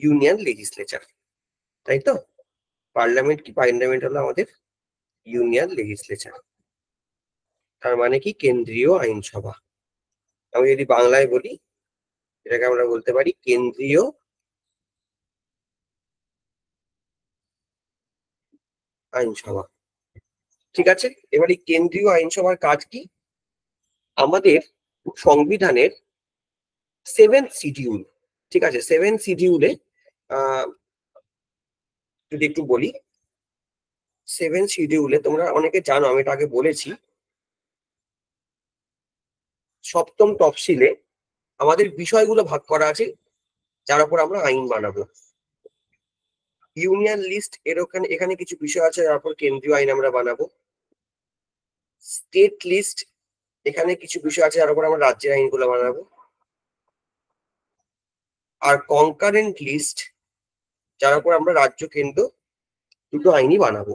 Union legislature, তাই তো? Parliament কি? পার্লামেন্ট হলো আমাদের ইউনিয়ন লেজিসলেচার, তার মানে কি কেন্দ্রীয় আইনসভা। আমি যদি বাংলায় বলি, এটাকে আমরা বলতে পারি কেন্দ্রীয় আইনসভা। ঠিক আছে, এবার এই কেন্দ্রীয় আইনসভার কাজ কি? আমাদের সংবিধানের 7th শিডিউল, ঠিক আছে, 7th শিডিউলে যদি একটু বলি, 7th শিডিউলে তোমরা অনেকে জানো, আমি এটা আগে বলেছি, 7ম তফসিলে আমাদের বিষয়গুলো ভাগ করা আছে যার উপর আমরা আইন বানাবো। ইউনিয়ন লিস্ট এর এখানে কিছু বিষয় আছে যার উপর কেন্দ্রীয় আইন আমরা বানাবো। স্টেট লিস্ট, এখানে কিছু বিষয় আছে যার উপর আমরা রাজ্যের আইনগুলো বানাবো। আর কনকারেন্ট লিস্ট, যার উপর আমরা রাজ্য কেন্দ্র দুটো আইনই বানাবো।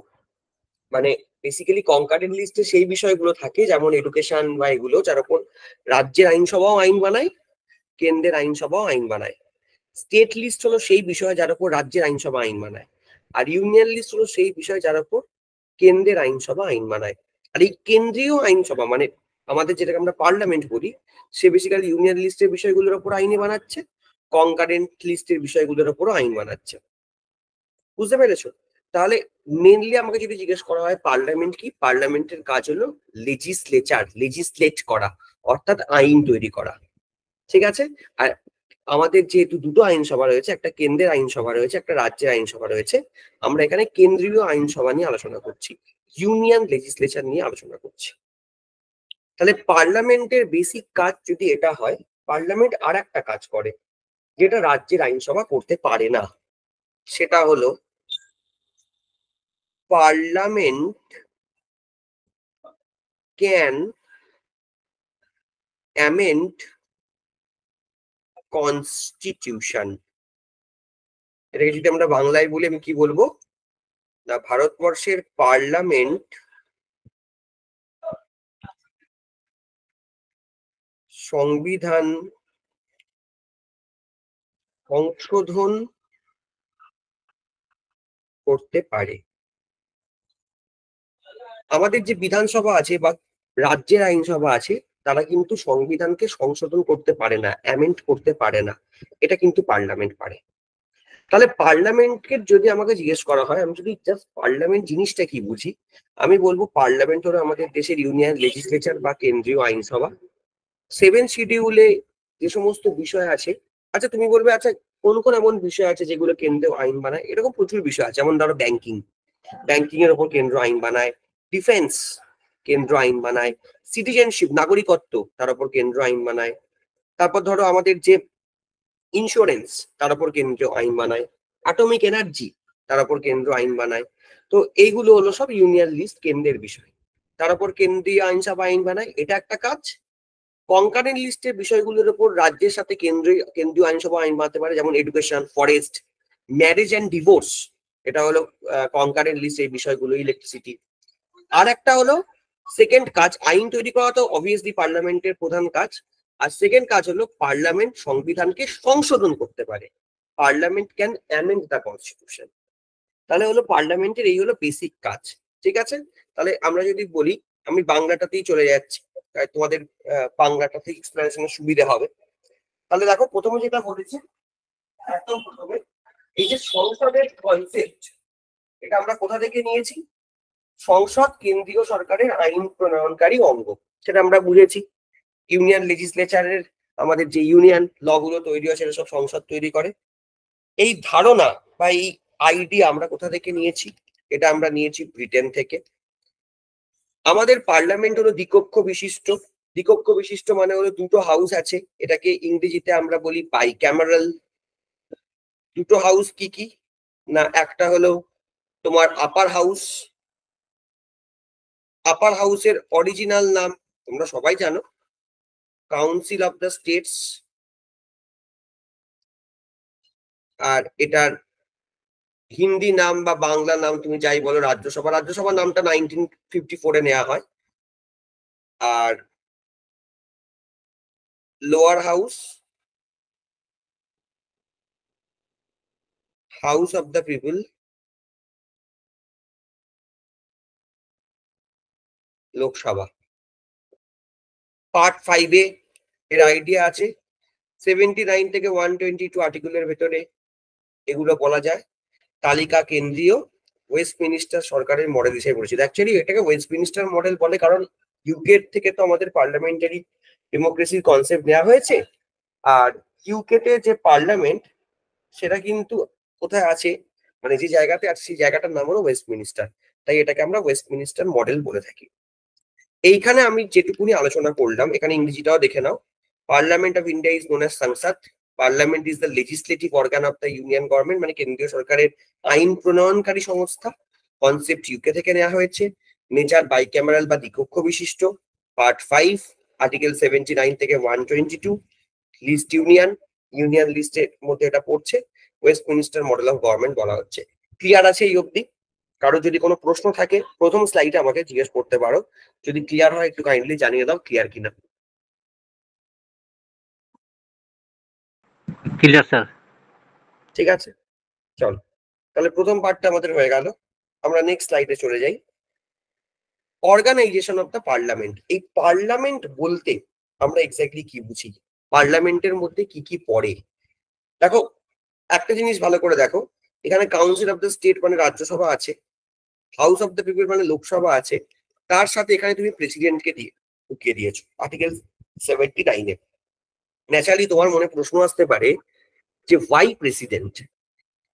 মানে বেসিক্যালি কনকারেন্ট লিস্টে সেই বিষয়গুলো থাকে যেমন এডুকেশন বা এগুলো, যার উপর রাজ্যের আইনসভাও আইন বানায়, কেন্দ্রের আইনসভাও আইন বানায়। স্টেট লিস্ট হলো সেই বিষয় যার উপর রাজ্যের আইনসভা আইন বানায়, আর ইউনিয়ন লিস্ট হলো সেই বিষয় যার উপর কেন্দ্রের আইনসভা আইন বানায়। আর এই কেন্দ্রীয় আইনসভা মানে আমাদের যেটাকে আমরা পার্লামেন্ট বলি, সে বেসিক্যালি ইউনিয়ন লিস্টের বিষয়গুলোর উপর আইনি বানাচ্ছে, কনকারেন্ট লিস্টের বিষয়গুলোর উপর আইন বানাচ্ছে। বুঝতে পেরেছো? তাহলে মেনলি আমাকে যদি জিজ্ঞেস করা হয় পার্লামেন্ট কি, পার্লামেন্টের কাজ হলো লেজিসলেট করা, অর্থাৎ আইন তৈরি করা। ঠিক আছে? আর আমাদের যেহেতু দুটো আইনসভা রয়েছে, একটা কেন্দ্রের আইনসভা রয়েছে, একটা রাজ্যের আইনসভা রয়েছে, আমরা এখানে কেন্দ্রীয় আইনসভা নিয়ে আলোচনা করছি, ইউনিয়ন লেজিসলেচার নিয়ে আলোচনা করছি। তাহলে পার্লামেন্টের বেসিক কাজ যদি এটা হয়, পার্লামেন্ট আর একটা কাজ করে যেটা রাজ্যের আইনসভা করতে পারে না, সেটা হলো পার্লামেন্ট ক্যান অ্যামেন্ড কনস্টিটিউশন। এটাকে যদি আমরা বাংলায় বলি, আমি কি বলবো না, ভারতবর্ষের পার্লামেন্ট সংবিধান সংশোধন করতে পারে। আমাদের যে বিধানসভা আছে বা রাজ্যের আইনসভা আছে, তারা কিন্তু সংবিধানকে সংশোধন করতে পারে না, অ্যামেন্ড করতে পারে না, এটা কিন্তু পার্লামেন্ট পারে। তাহলে পার্লামেন্টকে যদি আমাকে জিজ্ঞেস করা হয়, আমি যদি জাস্ট পার্লামেন্ট জিনিসটা কি বুঝি, আমি বলবো পার্লামেন্ট হলো আমাদের দেশের ইউনিয়ন লেজিসলেচার বা কেন্দ্রীয় আইনসভা। 7th শিডিউলে যে সমস্ত বিষয় আছে, আচ্ছা তুমি বলবে আচ্ছা কোন কোন এমন বিষয় আছে যেগুলো কেন্দ্রীয় আইন বানায়? এরকম প্রচুর বিষয় আছে, যেমন ধরো ব্যাংকিং এর উপর কেন্দ্র আইন বানায়, ডিফেন্স কেন্দ্র আইন বানায়, সিটিজেনশিপ নাগরিকত্ব তার উপর কেন্দ্র আইন বানায়, তারপর ধরো আমাদের যে ইন্স্যুরেন্স তার উপর কেন্দ্রীয় আইন বানায়, অ্যাটমিক এনার্জি তার উপর কেন্দ্র আইন বানায়। তো এইগুলো হলো সব ইউনিয়ন লিস্ট, কেন্দ্রের বিষয়, তার উপর কেন্দ্রীয় আইনসভা আইন বানায়, এটা একটা কাজ। কনকারেন্ট লিস্টের বিষয়গুলোর উপর রাজ্যের সাথে কেন্দ্রীয় আইনসভা আইন বানাতে পারে, যেমন education, forest, marriage and divorce, এটা হলো কনকারেন্ট লিস্ট এই বিষয়গুলো, ইলেকট্রিসিটি। আর একটা হলো সেকেন্ড কাজ, আইন তৈরি করা তো অবভিয়াসলি পার্লামেন্টের প্রধান কাজ। আর সেকেন্ড কাজ হলো পার্লামেন্ট সংবিধানকে সংশোধন করতে পারে, parliament can amend the constitution. তাহলে হলো পার্লামেন্টের এই হলো বেসিক কাজ। ঠিক আছে, তাহলে আমরা যদি বলি, আমি বাংলাটাতেই চলে যাচ্ছি, তোমাদের বাংলাটাতে এক্সপ্লেনেশনের সুবিধা হবে। তাহলে দেখো প্রথমে যেটা বলেছি, একদম প্রথমে এই যে সংসদের কনসেপ্ট, এটা আমরা কোথা থেকে নিয়েছি? সংসদ কেন্দ্রীয় সরকারের আইন প্রণয়নকারী অঙ্গ, সেটা আমরা বুঝেছি। ইউনিয়ন লেজিসলেচারের আমাদের যে ইউনিয়ন ল গুলো তৈরি হয় সেটা সব সংসদ তৈরি করে। এই ধারণা বা এই আইডিয়া আমরা কোথা থেকে নিয়েছি? এটা আমরা নিয়েছি ব্রিটেন থেকে। আমাদের পার্লামেন্ট হলো দ্বিকক্ষ বিশিষ্ট, দ্বিকক্ষ বিশিষ্ট মানে হলো দুটো হাউস আছে, এটাকে ইংরেজিতে আমরা বলি বাইক্যামেরাল। দুটো হাউস কি কি না, একটা হলো তোমার আপার হাউস, আপার হাউসের অরিজিনাল নাম তোমরা সবাই জানো, কাউন্সিল অফ দ্য স্টেটস। আর এটার হিন্দি নাম বা বাংলা নাম তুমি যাই বলো রাজ্যসভা, রাজ্যসভার নামটা 1954-এ নেওয়া হয়। আর lower house house of the people, Lok Sabha. Part 5 এ এর আইডিয়া আছে। 79 থেকে 122 আর্টিকেলের ভেতরে এগুলো বলা যায়। তালিকা কেন্দ্রীয় ওয়েস্টমিনিস্টার সরকারের মডেল হিসেবে পরিচিত। অ্যাকচুয়ালি এটাকে ওয়েস্টমিনিস্টার মডেল বলে কারণ ইউকে থেকে তো আমাদের পার্লামেন্টারি ডেমোক্রেসির কনসেপ্ট নেওয়া হয়েছে। আর ইউকে তে যে পার্লামেন্ট সেটা কিন্তু কোথায় আছে, মানে যে জায়গাতে আছে সেই জায়গাটার নাম হলো ওয়েস্টমিনিস্টার। তাই এটাকে আমরা ওয়েস্টমিনিস্টার মডেল বলে থাকি। এইখানে আমি যেটুকুনি আলোচনা করলাম, এখানে ইংরেজিটাও দেখে নাও। Parliament of India is known as Sansad. Parliament is the legislative organ of the union government, মানে কেন্দ্রীয় সরকারের আইন প্রণয়নকারী সংস্থা। কনসেপ্ট ইউকে থেকে নেওয়া হয়েছে। নেচার বাইক্যামেরাল বা দ্বিকক্ষ বিশিষ্ট। পার্ট 5 আর্টিকেল 79 থেকে 122। লিস্ট ইউনিয়ন, ইউনিয়ন লিস্টের মধ্যে এটা পড়ছে। ওয়েস্টমিনিস্টার মডেল অফ গভর্নমেন্ট বলা হচ্ছে। ক্লিয়ার আছে এই অবধি? কারো যদি কোনো প্রশ্ন থাকে প্রথম স্লাইডে আমাকে জিজ্ঞেস করতে পারো। যদি ক্লিয়ার হয় একটু কাইন্ডলি জানিয়ে দাও ক্লিয়ার কিনা। Clear sir. ঠিক আছে, চলো তাহলে প্রথম পার্টটা আমাদের হয়ে গেল। আমরা নেক্সট স্লাইডে চলে যাই। Organization of the parliament. এই পার্লামেন্ট বলতে আমরা এক্স্যাক্টলি কি বুঝি, পার্লামেন্টের মধ্যে কি কি পড়ে? দেখো, একটা জিনিস ভালো করে দেখো, এখানে কাউন্সিল অফ দ্য স্টেট মানে রাজ্যসভা আছে, হাউস অফ দ্য পিপল মানে লোকসভা আছে, তার সাথে এখানে তুমি প্রেসিডেন্টকে দিয়ে ঢুকিয়ে দিয়েছো আর্টিকেল 79-এ। ন্যাচারালি তোমার মনে প্রশ্ন আসতে পারে যে ওয়াই প্রেসিডেন্ট,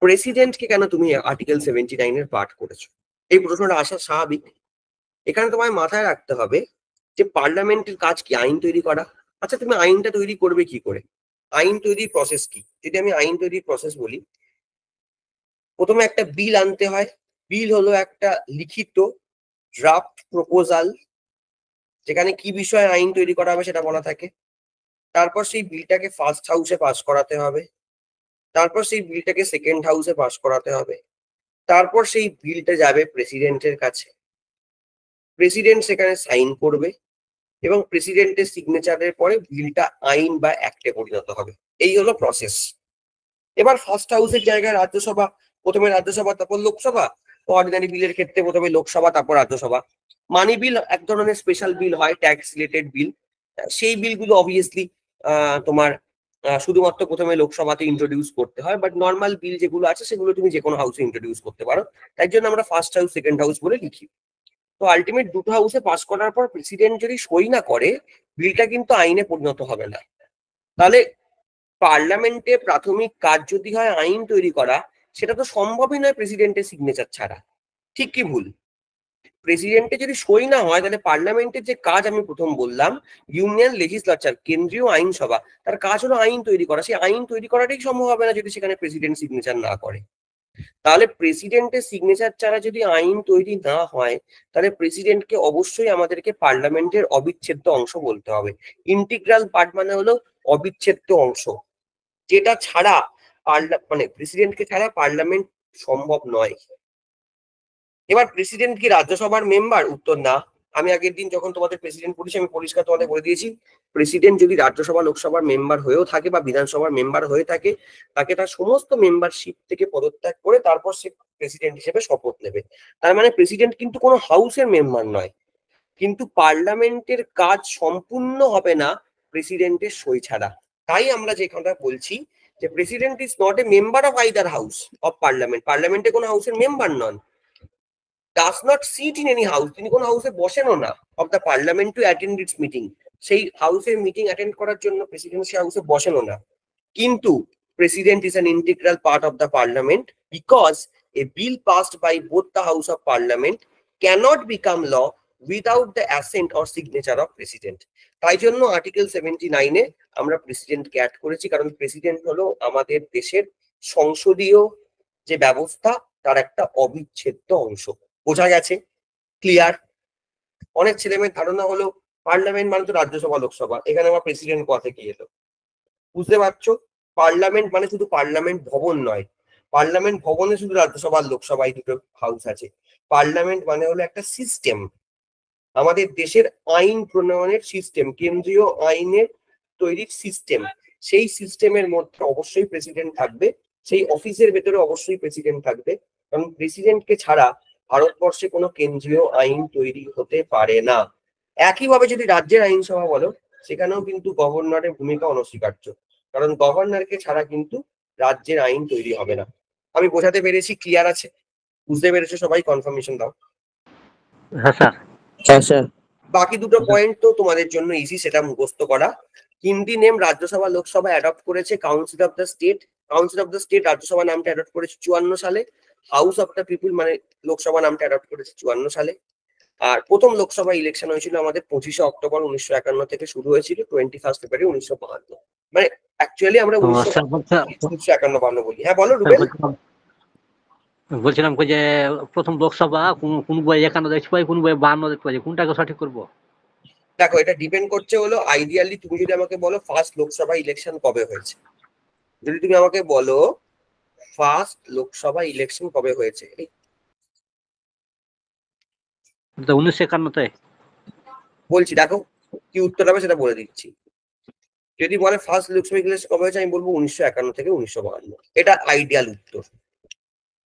প্রেসিডেন্টকে কেন তুমি আর্টিকেল 79-এর পার্ট করেছো? এই প্রশ্নটা আসা স্বাভাবিক। এখানে তোমায় মাথায় রাখতে হবে যে পার্লামেন্টের কাজ কি? আইন তৈরি করা। আচ্ছা, তুমি আইনটা তৈরি করবে কি করে? আইন তৈরির প্রসেস কি? যদি আমি আইন তৈরির প্রসেস বলি, প্রথমে একটা বিল আনতে হয়। বিল হলো একটা লিখিত ড্রাফট প্রপোজাল, যেখানে কি বিষয়ে আইন তৈরি করা হবে সেটা বলা থাকে। তারপর সেই বিলটাকে ফার্স্ট হাউসে পাস করাতে হবে। তারপর সেই বিলটাকে সেকেন্ড হাউসে পাস করাতে হবে। তারপর সেই বিলটা যাবে প্রেসিডেন্টের কাছে। প্রেসিডেন্ট সেখানে সাইন করবে এবং প্রেসিডেন্টের সিগনেচারের পরে বিলটা আইন বা অ্যাক্টে পরিণত হবে। এই হলো প্রসেস। এবার ফার্স্ট হাউসের জায়গায় রাজ্যসভা, প্রথমে রাজ্যসভা তারপর লোকসভা। অর্ডিনারি বিলের ক্ষেত্রে প্রথমে লোকসভা তারপর রাজ্যসভা। মানি বিল এক ধরনের স্পেশাল বিল হয়, ট্যাক্স রিলেটেড বিল। সেই বিলগুলো অবভিয়াসলি তোমার শুধুমাত্র প্রথমে লোকসভাতে ইন্ট্রোডিউস করতে হয়, বাট নর্মাল বিল যেগুলো আছে সেগুলো তুমি যে কোনো হাউসে ইন্ট্রোডিউস করতে পারো। তাই জন্য আমরা ফার্স্ট হাউস সেকেন্ড হাউস বলে লিখি। তো আলটিমেট দুটো হাউসে পাস করার পর প্রেসিডেন্ট যদি সই না করে, বিলটা কিন্তু আইনে পরিণত হবে না। তাহলে পার্লামেন্টে প্রাথমিক কাজ যদি হয় আইন তৈরি করা, সেটা তো সম্ভবই নয় প্রেসিডেন্টের সিগনেচার ছাড়া। ঠিক কি ভুল? প্রেসিডেন্টের যদি সই না হয় তাহলে পার্লামেন্টের যে কাজ আমি প্রথম বললাম, ইউনিয়ন লেজিসলেচার কেন্দ্রীয় আইনসভা, তার কাজ হলো আইন তৈরি করা। সেই আইন তৈরি করাটাই সম্ভব হবে না যদি সেখানে প্রেসিডেন্ট সিগনেচার না করে। তাহলে প্রেসিডেন্টের সিগনেচার ছাড়া যদি আইন তৈরি না হয়, তাহলে প্রেসিডেন্টকে অবশ্যই আমাদেরকে পার্লামেন্টের অবিচ্ছেদ্য অংশ বলতে হবে। ইন্টিগ্রাল পার্ট মানে হলো অবিচ্ছেদ্য অংশ, যেটা ছাড়া মানে প্রেসিডেন্টকে ছাড়া পার্লামেন্ট সম্ভব নয়। এবার প্রেসিডেন্ট কি রাজ্যসভার মেম্বার? উত্তর না। আমি আগের দিন যখন তোমাদের প্রেসিডেন্ট পড়েছি আমি পরিষ্কার তোমাদের বলে দিয়েছি, প্রেসিডেন্ট যদি রাজ্যসভা লোকসভার মেম্বার হয়েও থাকে বা বিধানসভার মেম্বার হয়ে থাকে, তাকে তার সমস্ত মেম্বারশিপ থেকে পদত্যাগ করে তারপর সে প্রেসিডেন্ট হিসেবে শপথ নেবে। তার মানে প্রেসিডেন্ট কিন্তু কোনো হাউসের মেম্বার নয়। কিন্তু পার্লামেন্টের কাজ সম্পূর্ণ হবে না প্রেসিডেন্টের সই ছাড়া। তাই আমরা যেখানটা বলছি যে president is not a member of either house of parliament. পার্লামেন্টে কোনো হাউসের member non. does not sit in any house, তিনি কোন হাউসে বসেনও না, of the parliament to attend its meeting, সেই হাউসের মিটিং অ্যাটেন্ড করার জন্য প্রেসিডেন্ট সেই হাউসে বসেনও না। কিন্তু president is an integral part of the parliament because a bill passed by both the house of parliament cannot become law without the assent or signature of president. তাই জন্য article 79-এ আমরা প্রেসিডেন্টকে অ্যাড করেছি, কারণ প্রেসিডেন্ট হলো আমাদের দেশের সংসদীয় যে ব্যবস্থা তার একটা অবিচ্ছেদ্য অংশ। বোঝা গেছে? ক্লিয়ার? অনেক ছেলেমেয়ের ধারণা হলো পার্লামেন্ট মানে তো রাজ্যসভা লোকসভা, এখানে আমার প্রেসিডেন্ট কথা কি এলো? বুঝতে পারছো? পার্লামেন্ট মানে শুধু পার্লামেন্ট ভবন নয়। পার্লামেন্ট ভবনে শুধু রাজ্যসভা আর লোকসভা এই দুটো হাউস আছে। পার্লামেন্ট মানে হলো একটা সিস্টেম, আমাদের দেশের আইন প্রণয়নের সিস্টেম, কেন্দ্রীয় আইনের তৈরির সিস্টেম। সেই সিস্টেমের মধ্যে অবশ্যই প্রেসিডেন্ট থাকবে, সেই অফিসের ভেতরে অবশ্যই প্রেসিডেন্ট থাকবে, কারণ প্রেসিডেন্টকে ছাড়া ভারতবর্ষে কোনো কেন্দ্রীয় আইন তৈরি হতে পারে না। একইভাবে যদি রাজ্যের আইনসভা বলো, সেখানেও কিন্তু গভর্নরের ভূমিকা অনস্বীকার্য, কারণ গভর্নরকে ছাড়া কিন্তু রাজ্যের আইন তৈরি হবে না। আমি বোঝাতে পেরেছি? ক্লিয়ার আছে? বুঝতে পেরেছো সবাই? কনফার্মেশন দাও। হ্যাঁ স্যার। হ্যাঁ স্যার। বাকি দুটো পয়েন্ট তো তোমাদের জন্য ইজি, সেটা মুখস্থ করা। হিন্দি নেম রাজ্যসভা লোকসভা অ্যাডপ্ট করেছে council of the state. Council of the state Rajya Sabha নামটা অ্যাডপ্ট করেছে 54 সালে। হাউস অফ দ্য পিপুল মানে লোকসভা নামটা অ্যাডপ্ট করেছে 54 সালে। আর প্রথম লোকসভা ইলেকশন হয়েছিল আমাদের 25শে অক্টোবর 1951 থেকে শুরু হয়েছিল 21 ফেব্রুয়ারি 1952। মানে অ্যাকচুয়ালি আমরা 1951 বলি। হ্যাঁ বলো রুবেল। বলছিলাম যে প্রথম লোকসভা কোন বই 51 দেখতে পাই, কোন বই 52 দেখতে পাই, কোনটাকে সঠিক করবো? দেখো, এটা ডিপেন্ড করছে হলো আইডিয়ালি তুমি যদি আমাকে বলো ফার্স্ট লোকসভা ইলেকশন কবে হয়েছে, যদি তুমি আমাকে বলো ফার্স্ট লোকসভা ইলেকশন কবে হয়েছে, 1951-তে বলছি, দেখো কি উত্তর হবে সেটা বলে দিচ্ছি। যদি বলে ফার্স্ট লোকসভা ইলেকশন কবে হয়েছে, আমি বলবো 1951 থেকে 1952। এটা আইডিয়াল উত্তর।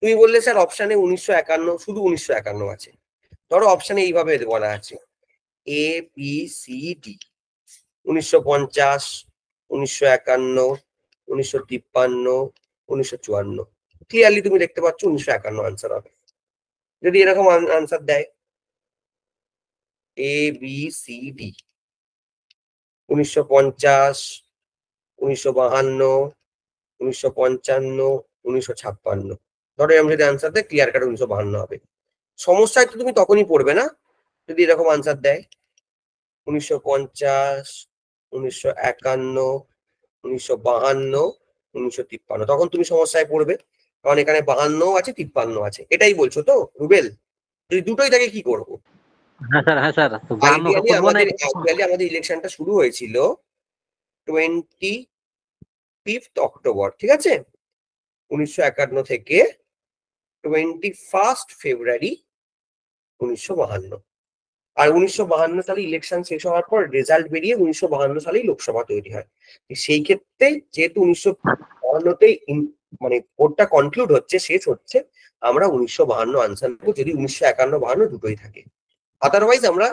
তুমি বললে স্যার অপশানে 1951, শুধু 1951 আছে। ধরো অপশানে এইভাবে বলা আছে A B C D, 1950, 1951, 1953, 1954। Clearly তুমি দেখতে পাচ্ছ 1951 আনসার হবে। যদি এরকম আনসার দেয় এ বি সি ডি, 1950, 1952, 1955, 1956, ধরো এরকম যদি আনসার দেয় ক্লিয়ার কাট 1952 হবে। সমস্যায় তো তুমি তখনই পড়বে না যদি এরকম আনসার দেয় 1950, 1951, 1952, 1953, তখন তুমি সমস্যায় পড়বে, কারণ এখানে 52 আছে 53 আছে। এটাই বলছো তো রুবেল? যদি দুটোই থাকে কি করবো? হ্যাঁ স্যার, হ্যাঁ স্যার। আইডিয়ালি আমাদের ইলেকশনটা শুরু হয়েছিল 25 অক্টোবর, ঠিক আছে, 1951 থেকে 21 ফেব্রুয়ারি 1952। আর 1952 সালে ইলেকশন শেষ হওয়ার পর রেজাল্ট বেরিয়ে 1952 সালেই লোকসভা তৈরি হয়। সেই ক্ষেত্রে যেহেতু 1952তেই মানে ভোটটা কনক্লুড হচ্ছে, শেষ হচ্ছে, আমরা 1952 আনসার নেবো যদি 1951-52 দুটোই থাকে। আদারওয়াইজ আমরা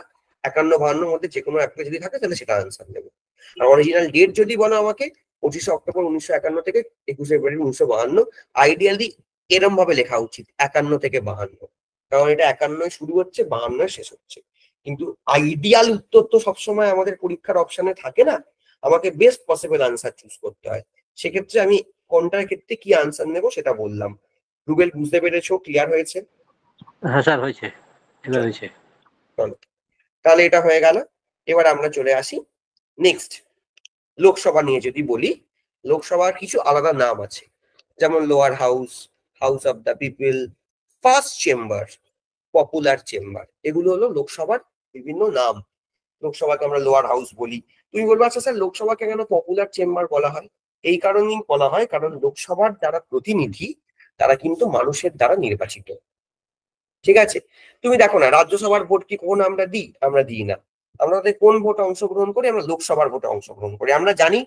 51-52 মধ্যে যে কোনো একটা যদি থাকে তাহলে সেটা আনসার নেবো। আর অরিজিনাল ডেট যদি বলো আমাকে 25শে অক্টোবর 1951 থেকে 21 ফেব্রুয়ারি 1952, আইডিয়ালি এরম ভাবে লেখা উচিত 51 থেকে 52, কারণ এটা 51 শুরু হচ্ছে 52 শেষ হচ্ছে। কিন্তু আইডিয়াল উত্তর তো সবসময় আমাদের পরীক্ষার অপশনে থাকে না, আমাকে বেস্ট পসিবল আনসার চুজ করতে হয়। সেক্ষেত্রে আমি কোনটার ক্ষেত্রে কি আনসার নেবো সেটা বললাম। রুবেল বুঝতে পেরেছো? ক্লিয়ার হয়েছে? হ্যাঁ স্যার, হয়েছে, এবার হয়েছে। চলো তাহলে এটা হয়ে গেল। এবার আমরা চলে আসি নেক্সট লোকসভা নিয়ে। যদি বলি লোকসভার কিছু আলাদা নাম আছে, যেমন lower house, house of the people, first chamber, popular chamber, এগুলো হলো লোকসভার বিভিন্ন নাম। লোকসভাকে আমরা লোয়ার হাউস বলি। তুমি বলবো আচ্ছা স্যার লোকসভাকে কেন পপুলার চেম্বার বলা হয়? এই কারণেই বলা হয় কারণ লোকসভার যারা প্রতিনিধি তারা কিন্তু মানুষের দ্বারা নির্বাচিত, ঠিক আছে? তুমি দেখো না রাজ্যসভার ভোট কি কখন আমরা দিই? আমরা দিই না। আমাদের কোন ভোটে অংশগ্রহণ করি? আমরা লোকসভার ভোটে অংশগ্রহণ করি। আমরা জানি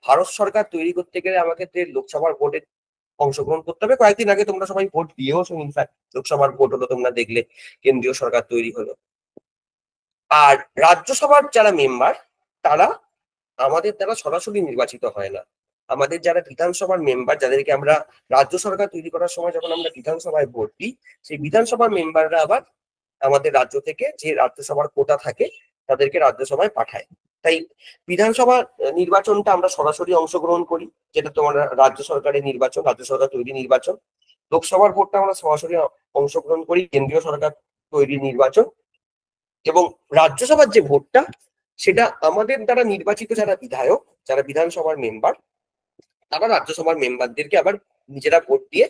ভারত সরকার তৈরি করতে গেলে আমাকে লোকসভার ভোটে অংশগ্রহণ করতে হবে। কয়েকদিন আগে তোমরা সবাই ভোট দিয়েওছো, ইনফ্যাক্ট লোকসভার ভোট হলো, তোমরা দেখলে কেন্দ্রীয় সরকার তৈরি হলো। আর রাজ্যসভার যারা মেম্বার তারা আমাদের দ্বারা সরাসরি নির্বাচিত হয় না। আমাদের যারা বিধানসভার মেম্বার, যাদেরকে আমরা রাজ্য সরকার তৈরি করার সময় যখন আমরা বিধানসভায় ভোট দিই, সেই বিধানসভার মেম্বাররা আবার আমাদের রাজ্য থেকে যে রাজ্যসভার কোটা থাকে তাদেরকে রাজ্যসভায় পাঠায়। তাই বিধানসভা নির্বাচনটা আমরা সরাসরি অংশগ্রহণ করি, যেটা তোমার রাজ্য সরকারের নির্বাচন, রাজ্য সরকার তৈরি নির্বাচন। লোকসভার ভোটটা আমরা সরাসরি অংশগ্রহণ করি, কেন্দ্রীয় সরকার তৈরি নির্বাচন। এবং রাজ্যসভার যে ভোটটা সেটা আমাদের দ্বারা নির্বাচিত যারা বিধায়ক, যারা বিধানসভার মেম্বার, তারা রাজ্যসভার মেম্বারদেরকে আবার নিজেরা ভোট দিয়ে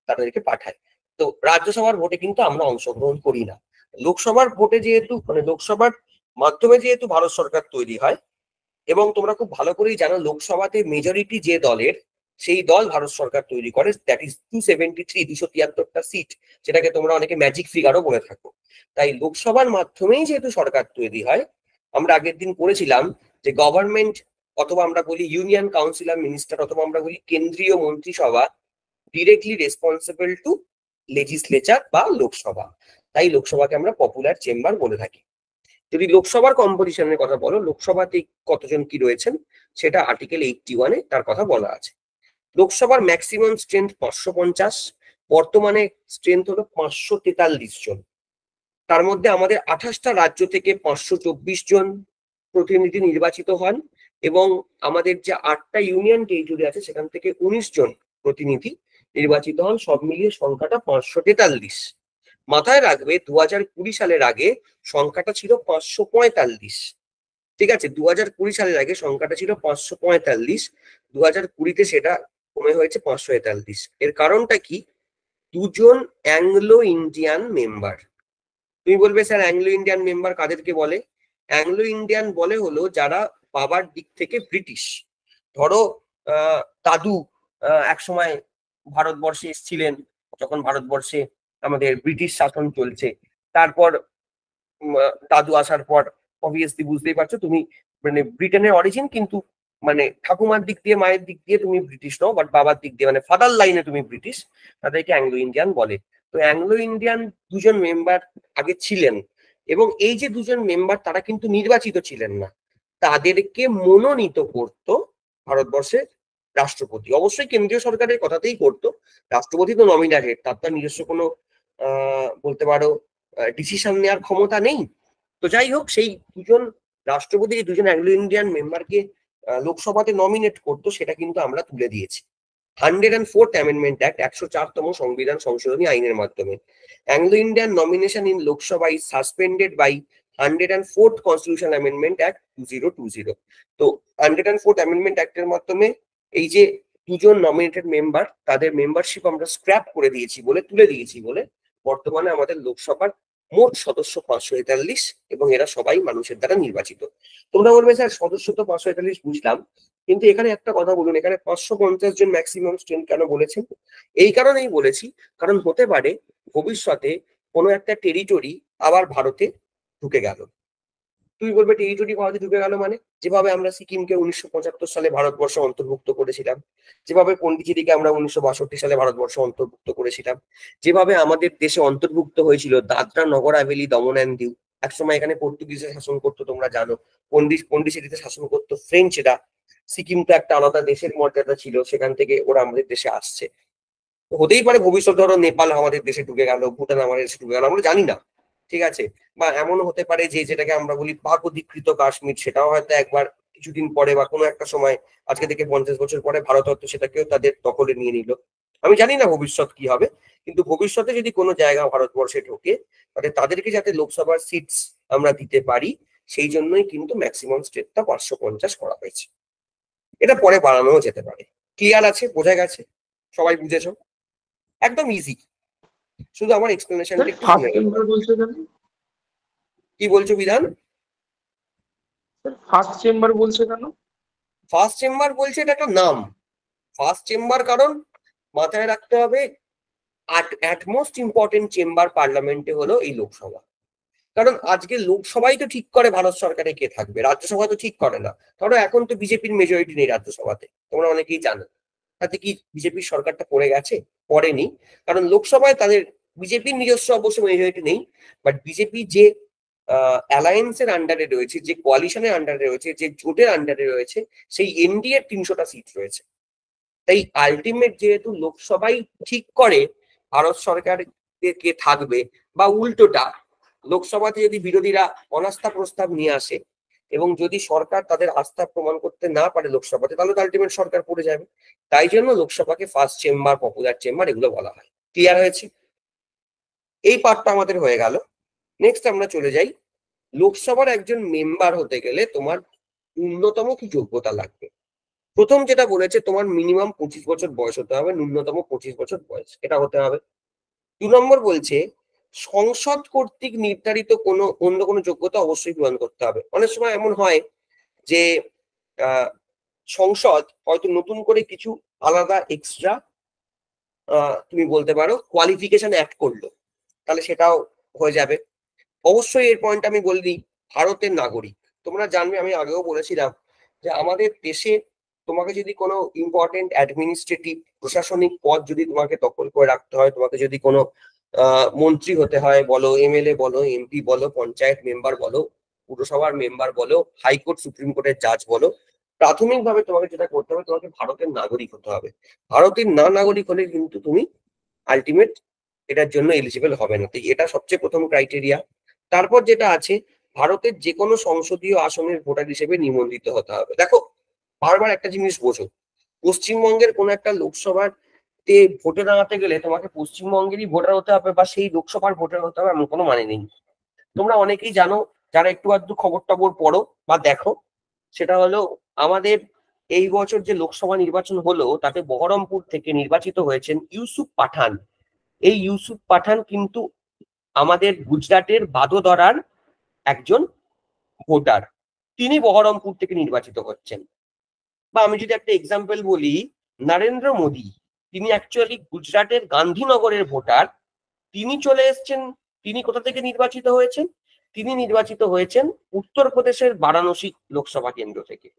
তাদেরকে পাঠায়। তো রাজ্যসভার ভোটে কিন্তু আমরা অংশগ্রহণ করি না। লোকসভার ভোটে যেহেতু মানে লোকসভার মাধ্যমে যেহেতু ভারত সরকার তৈরি হয়, এবং তোমরা খুব ভালো করেই জানো লোকসভাতে মেজরিটি যে দলের, সেই দল ভারত সরকার তৈরি করে, দ্যাট ইজ 273, 273টা সিট, যেটাকে তোমরা অনেকে ম্যাজিক ফিগারও বলে থাকো। তাই লোকসভার মাধ্যমেই যেহেতু সরকার তৈরি হয়, আমরা আগের দিন পড়েছিলাম যে গভর্নমেন্ট, অথবা আমরা বলি ইউনিয়ন কাউন্সিল অফ মিনিস্টার, অথবা আমরা বলি কেন্দ্রীয় মন্ত্রিসভা, ডিরেক্টলি রেসপন্সিবল টু লেজিসলেচার বা লোকসভা, তাই লোকসভাকে আমরা পপুলার চেম্বার বলে থাকি। যদি লোকসভার কম্পোজিশনের কথা বলো, লোকসভাতে কতজন কি রয়েছেন সেটা আর্টিকেল 81-এ তার কথা বলা আছে। লোকসভার ম্যাক্সিমাম স্ট্রেংথ 550, বর্তমানে স্ট্রেংথ হলো 543 জন। তার মধ্যে আমাদের 28টা রাজ্য থেকে 524 জন প্রতিনিধি নির্বাচিত হন, এবং আমাদের যে 8টা ইউনিয়ন টেরিটরি আছে সেখান থেকে 19 জন প্রতিনিধি নির্বাচিত হন। সব মিলিয়ে সংখ্যাটা 543। মাথায় রাখবে 2020 সালের আগে সংখ্যাটা ছিল 545। ঠিক আছে, 2020 সালের আগে সংখ্যাটা ছিল 545, 2020-তে সেটা কমে হয়েছে 543। এর কারণটা কি? দুজন অ্যাংলো ইন্ডিয়ান মেম্বার। তুমি বলবে স্যার অ্যাংলো ইন্ডিয়ান মেম্বার কাদেরকে বলে? অ্যাংলো ইন্ডিয়ান বলে হলো যারা বাবার দিক থেকে ব্রিটিশ। ধরো দাদু একসময় ভারতবর্ষে এসেছিলেন, যখন ভারতবর্ষে আমাদের ব্রিটিশ শাসন চলছে, তারপর দাদু আসার পর অবভিয়াসলি বুঝতেই পারছো তুমি মানে ব্রিটেনের অরিজিন, কিন্তু মানে ঠাকুমার দিক দিয়ে মায়ের দিক দিয়ে তুমি ব্রিটিশ নও, বাট বাবার দিক দিয়ে মানে ফাদার লাইনে তুমি ব্রিটিশ, তাদেরকে অ্যাংলো ইন্ডিয়ান বলে। তো অ্যাংলো ইন্ডিয়ান দুজন মেম্বার আগে ছিলেন, এবং এই যে দুজন মেম্বার তারা কিন্তু নির্বাচিত ছিলেন না, তাদেরকে মনোনীত করত ভারতবর্ষের রাষ্ট্রপতি। অবশ্যই কেন্দ্রীয় সরকারের কথাতেই করতো, রাষ্ট্রপতি তো নমিনাল হেড, তার তো নিজস্ব কোনো বলতে পারো ডিসিশন নেওয়ার ক্ষমতা নেই। তো যাই হোক, সেই দুজন রাষ্ট্রপতি যে দুজন অ্যাংলো ইন্ডিয়ান মেম্বারকে লোকসভাতে নমিনেট করতো সেটা কিন্তু আমরা তুলে দিয়েছি 104th অ্যামেন্ডমেন্ট অ্যাক্ট, 104তম সংবিধান সংশোধনী আইনের মাধ্যমে। Anglo Indian nomination in Lok Sabha is suspended by 104th constitution amendment act 2020। তো 104th অ্যামেন্ডমেন্ট অ্যাক্টের মাধ্যমে এই যে দুজন নমিনেটেড মেম্বার তাদের মেম্বারশিপ আমরা স্ক্র্যাপ করে দিয়েছি বলে, তুলে দিয়েছি বলে, বর্তমানে আমাদের লোকসভার মোট সদস্য 543, এবং এরা সবাই মানুষের দ্বারা নির্বাচিত। তোমরা বলবে স্যার সদস্য তো 543 বুঝলাম, কিন্তু এখানে একটা কথা বলুন, এখানে 550 জন ম্যাক্সিমাম স্ট্রেংথ কেন বলেছেন? এই কারণেই বলেছি, কারণ হতে পারে ভবিষ্যতে কোনো একটা টেরিটরি আবার ভারতে ঢুকে গেল। তুমি বলবে টেরিটরি ভারতে ঢুকে গেল মানে? যেভাবে আমরা সিকিমকে 1975 সালে ভারতবর্ষ অন্তর্ভুক্ত করেছিলাম, যেভাবে পন্ডিচেরিকে আমরা 1962 সালে ভারতবর্ষ অন্তর্ভুক্ত করেছিলাম, যেভাবে আমাদের দেশে অন্তর্ভুক্ত হয়েছিল দাদরা নগর হাভেলি দমন অ্যান্ড দিউ। একসময় এখানে পর্তুগিজরা শাসন করতো, তোমরা জানো। পন্ডিচেরিতে শাসন করতো ফ্রেঞ্চরা। সিকিম তো একটা আলাদা দেশের মর্যাদা ছিল, সেখান থেকে ওরা আমাদের দেশে আসছে। হতেই পারে ভবিষ্যৎ ধরো নেপাল আমাদের দেশে ঢুকে গেল, ভুটান আমাদের দেশে ঢুকে গেল, আমরা জানি না। ঠিক আছে, বা এমনও হতে পারে যে যেটাকে আমরা বলি পাক অধিকৃত কাশ্মীর, সেটাও হয়তো একবার কিছুদিন পরে বা কোনো একটা সময়, আজকে থেকে 50 বছর পরে ভারত হয়তো সেটাকেও তাদের দখলে নিয়ে নিল। আমি জানি না ভবিষ্যৎ কি হবে, কিন্তু ভবিষ্যতে যদি কোনো জায়গা ভারতবর্ষে ঢোকে, তাহলে তাদেরকে যাতে লোকসভার সিটস আমরা দিতে পারি, সেই জন্যই কিন্তু ম্যাক্সিমাম স্টেটটা 550 করা হয়েছে। এটা পরে বাড়ানোও যেতে পারে। ক্লিয়ার আছে? বোঝা গেছে? সবাই বুঝেছো? একদম ইজি, শুধু আমার এক্সপ্লেনেশনটা একটু শুনে নেবে। কি বলছো বিধান? ফার্স্ট চেম্বার বলছে কেন? ফার্স্ট চেম্বার বলছে এটা একটা নাম, ফার্স্ট চেম্বার, কারণ মাথায় রাখতে হবে অ্যাট মোস্ট ইম্পর্টেন্ট চেম্বার পার্লামেন্টে হলো এই লোকসভা। কারণ আজকে লোকসভাই তো ঠিক করে ভারত সরকারে কে থাকবে, রাজ্যসভা তো ঠিক করে না। ধরো এখন তো বিজেপির মেজরিটি নেই রাজ্যসভাতে, তোমরা অনেকেই জানো। তাতে কি বিজেপির সরকারটা পড়ে গেছে? পড়েনি, কারণ লোকসভায় তাদের বিজেপির নিজস্ব অবশ্য মেজরিটি নেই, বাট বিজেপি যে অ্যালায়েন্সের আন্ডারে রয়েছে, যে কোয়ালিশনের আন্ডারে রয়েছে, যে জোটের আন্ডারে রয়েছে, সেই এনডিএ 300টা সিট রয়েছে। তাই আলটিমেট যেহেতু লোকসভাই ঠিক করে ভারত সরকার কে থাকবে, বা উল্টোটা লোকসভাতে যদি বিরোধীরা অনাস্থা প্রস্তাব নিয়ে আসে এবং যদি সরকার তাদের আস্থা প্রমাণ করতে না পারে লোকসভাতে, তাহলে তো আলটিমেট সরকার পড়ে যাবে। তাই জন্য লোকসভাকে ফার্স্ট চেম্বার, পপুলার চেম্বার এগুলো বলা হয়। ক্লিয়ার হয়েছে? এই পার্টটা আমাদের হয়ে গেল। নেক্সট আমরা চলে যাই, লোকসভার একজন মেম্বার হতে গেলে তোমার ন্যূনতম কি যোগ্যতা লাগবে। প্রথম যেটা বলেছে, তোমার মিনিমাম 25 বছর বয়স হতে হবে, ন্যূনতম 25 বছর বয়স এটা হতে হবে। 2 নম্বর বলছে সংসদ কর্তৃক নির্ধারিত অন্য কোনো যোগ্যতা অবশ্যই পূরণ করতে হবে। অনেক সময় এমন হয় যে সংসদ হয়তো নতুন করে কিছু আলাদা এক্সট্রা তুমি বলতে পারো কোয়ালিফিকেশন অ্যাড করলো, তাহলে সেটাও হয়ে যাবে। অবশ্যই এর পয়েন্ট আমি বলে দিই, ভারতের নাগরিক। তোমরা জানবে, আমি আগেও বলেছিলাম যে আমাদের দেশে তোমাকে যদি কোনো ইম্পর্টেন্ট অ্যাডমিনিস্ট্রেটিভ প্রশাসনিক পদ যদি তোমাকে দখল করে রাখতে হয়, তোমাকে যদি কোনো মন্ত্রী হতে হয় বলো, এমএলএ বলো, এমপি বলো, পঞ্চায়েত মেম্বার বলো, পুরসভার মেম্বার বলো, হাইকোর্ট সুপ্রিম কোর্টের জাজ বলো, প্রাথমিকভাবে তোমাকে যেটা করতে হবে, তোমাকে ভারতের নাগরিক হতে হবে। ভারতের না নাগরিক হলে কিন্তু তুমি আলটিমেট এটার জন্য এলিজিবল হবে না। তো এটা সবচেয়ে প্রথম ক্রাইটেরিয়া। তারপর যেটা আছে, ভারতের যে কোনো সংসদীয় আসনের ভোটার হিসেবে নিবন্ধিত হতে হবে। দেখো, বারবার একটা জিনিস বোঝো, পশ্চিমবঙ্গের কোন একটা লোকসভার ভোটে দাঁড়াতে গেলে তোমাকে পশ্চিমবঙ্গেরই ভোটার হতে হবে বা সেই লোকসভার ভোটার হতে হবে এমন কোনো মানে নেই। তোমরা অনেকেই জানো, যারা একটু আধটু খবর টবর পড়ো বা দেখো, সেটা হলো আমাদের এই বছর যে লোকসভা নির্বাচন হলো তাতে বহরমপুর থেকে নির্বাচিত হয়েছেন ইউসুফ পাঠান। এই ইউসুফ পাঠান কিন্তু আমাদের গুজরাটের বাদোদরার একজন ভোটার, তিনি বহরমপুর থেকে নির্বাচিত হচ্ছেন। বা আমি যদি একটা এক্সাম্পল বলি, নরেন্দ্র মোদী, তিনি অ্যাকচুয়ালি গুজরাটের গান্ধীনগরের ভোটার, তিনি চলে এসছেন, তিনি কোথা থেকে নির্বাচিত হয়েছেন? তিনি নির্বাচিত হয়েছেন উত্তরপ্রদেশের বারাণসী লোকসভা কেন্দ্র থেকে।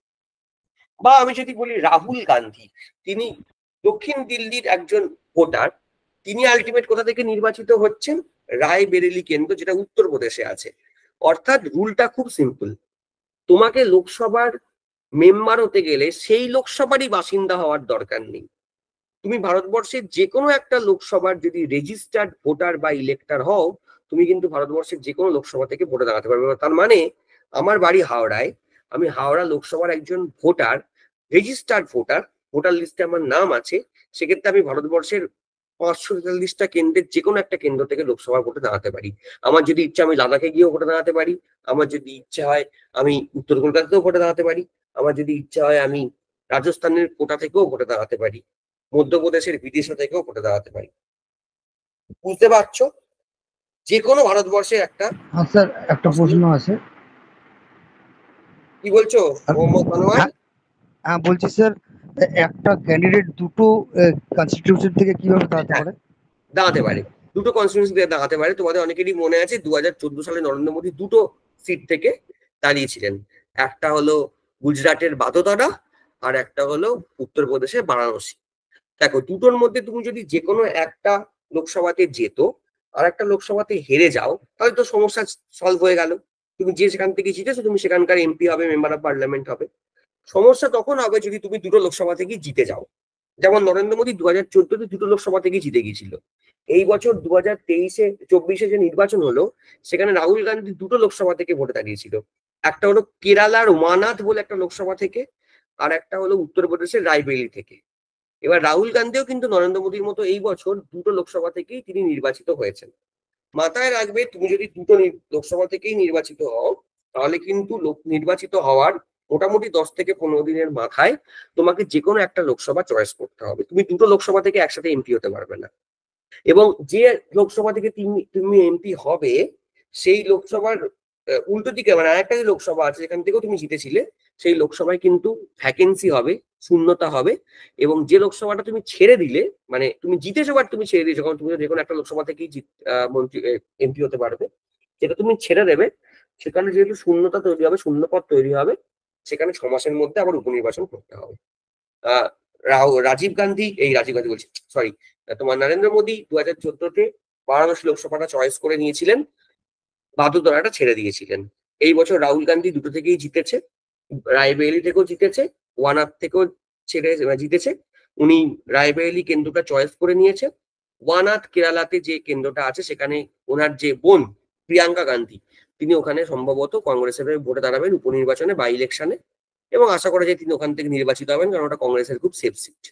বা আমি যদি বলি রাহুল গান্ধী, তিনি দক্ষিণ দিল্লির একজন ভোটার, তিনি আলটিমেট কোথা থেকে নির্বাচিত হচ্ছেন? রায়বেরেলি কেন্দ্র, যেটা উত্তরপ্রদেশে আছে। অর্থাৎ রুলটা খুব সিম্পল, তোমাকে লোকসভার মেম্বার হতে গেলে সেই লোকসভারই বাসিন্দা হওয়ার দরকার নেই। তুমি ভারতবর্ষের যে কোনো একটা লোকসভার যদি রেজিস্টার্ড ভোটার বা ইলেক্টর হও, তুমি কিন্তু ভারতবর্ষের যে কোনো লোকসভা থেকে ভোটে দাঁড়াতে পারবে। তার মানে আমার বাড়ি হাওড়ায়, আমি হাওড়া লোকসভার একজন ভোটার, রেজিস্টার্ড ভোটার, ভোটার লিস্টে আমার নাম আছে, সেক্ষেত্রে আমি ভারতবর্ষের 543টা কেন্দ্রের যে কোনো একটা কেন্দ্র থেকে লোকসভা ভোটে দাঁড়াতে পারি। আমার যদি ইচ্ছা আমি লাদাখে গিয়েও ভোটে দাঁড়াতে পারি, আমার যদি ইচ্ছা হয় আমি উত্তর কলকাতাতেও ভোটে দাঁড়াতে পারি, আমার যদি ইচ্ছা হয় আমি রাজস্থানের কোটা থেকেও ভোটে দাঁড়াতে পারি, মধ্যপ্রদেশের বিদেশে থেকেও ভোটে দাঁড়াতে পারি। বুঝতে পারছো? যে কোনো ভারতবর্ষের একটা। হ্যাঁ স্যার, একটা প্রশ্ন আছে। কি বলছো মোহাম্মদ আনোয়ার? হ্যাঁ বলছি স্যার, একটা ক্যান্ডিডেট দুটো কনস্টিটিউশন থেকে কিভাবে দাঁড়াতে পারে? দাঁড়াতে পারে, দুটো কনস্টিটিউন্সি থেকে দাঁড়াতে পারে। তোমাদের অনেকেরই মনে আছে 2014 সালে নরেন্দ্র মোদী দুটো সিট থেকে দাঁড়িয়েছিলেন, একটা হলো গুজরাটের বাদোদরা আর একটা হলো উত্তরপ্রদেশের বারাণসী। দেখো, দুটোর মধ্যে তুমি যদি যে কোনো একটা লোকসভাতে যেত আর একটা লোকসভাতে হেরে যাও, তাহলে তো সমস্যা সলভ হয়ে গেল। তুমি যে সেখান থেকে জিতেছো, তুমি সেখানকার এমপি হবে, মেম্বার অফ পার্লামেন্ট হবে। সমস্যা তখন হবে যদি তুমি দুটো লোকসভা থেকে জিতে যাও। যেমন নরেন্দ্র মোদী 2014-তে দুটো লোকসভা থেকে জিতে গিয়েছিল। এই বছর 2023-24 যে নির্বাচন হলো, সেখানে রাহুল গান্ধী দুটো লোকসভা থেকে ভোটে দাঁড়িয়েছিল। একটা হলো কেরালার ওয়ানাদ বলে একটা লোকসভা থেকে, আর একটা হলো উত্তরপ্রদেশের রায়বেরেলি থেকে। এবার রাহুল গান্ধীও কিন্তু নরেন্দ্র মোদীর মতো এই বছর দুটো লোকসভা থেকেই তিনি নির্বাচিত হয়েছেন। মাথায় রাখবে, তুমি যদি দুটো লোকসভা থেকেই নির্বাচিত হও, তাহলে কিন্তু নির্বাচিত হওয়ার মোটামুটি 10 থেকে 15 দিনের মাথায় তোমাকে যে কোনো একটা লোকসভা চয়েস করতে হবে। তুমি দুটো লোকসভা থেকে একসাথে এমপি হতে পারবে না। এবং যে লোকসভা থেকে তুমি এমপি হবে, সেই লোকসভার উল্টো দিকে মানে আরেকটা যে লোকসভা আছে যেখান থেকেও তুমি জিতেছিলে, সেই লোকসভায় কিন্তু ভ্যাকেন্সি হবে, শূন্যতা হবে। এবং যে লোকসভাটা তুমি ছেড়ে দিলে, মানে তুমি জিতেছো বাট তুমি ছেড়ে দিয়েছো, কারণ তুমি যে কোনো একটা লোকসভা থেকেই মন্ত্রী এমপি হতে পারবে, যেটা তুমি ছেড়ে দেবে, সেখানে যেহেতু শূন্যতা তৈরি হবে, শূন্যপদ তৈরি হবে, সেখানে 6 মাসের মধ্যে আবার উপনির্বাচন করতে হবে। রাজীব গান্ধী বলছি, সরি, তোমার নরেন্দ্র মোদী 2014-তে বারাণসী লোকসভাটা চয়েস করে নিয়েছিলেন, বাদোদরাটা ছেড়ে দিয়েছিলেন। এই বছর রাহুল গান্ধী দুটো থেকেই জিতেছে, রায়বেরেলি থেকেও জিতেছে, ওয়ানাদ থেকেও জিতেছে। উনি রায়বেরেলি কেন্দ্রটা চয়েস করে নিয়েছে। ওয়ানাদ কেরালাতে যে কেন্দ্রটা আছে, সেখানে ওনার যে বোন প্রিয়াঙ্কা গান্ধী, তিনি ওখানে সম্ভবত কংগ্রেসের ভোটে দাঁড়াবেন উপনির্বাচনে বা ইলেকশনে, এবং আশা করা যায় তিনি ওখান থেকে নির্বাচিত হবেন, কারণ ওটা কংগ্রেসের খুব সেফ সিট।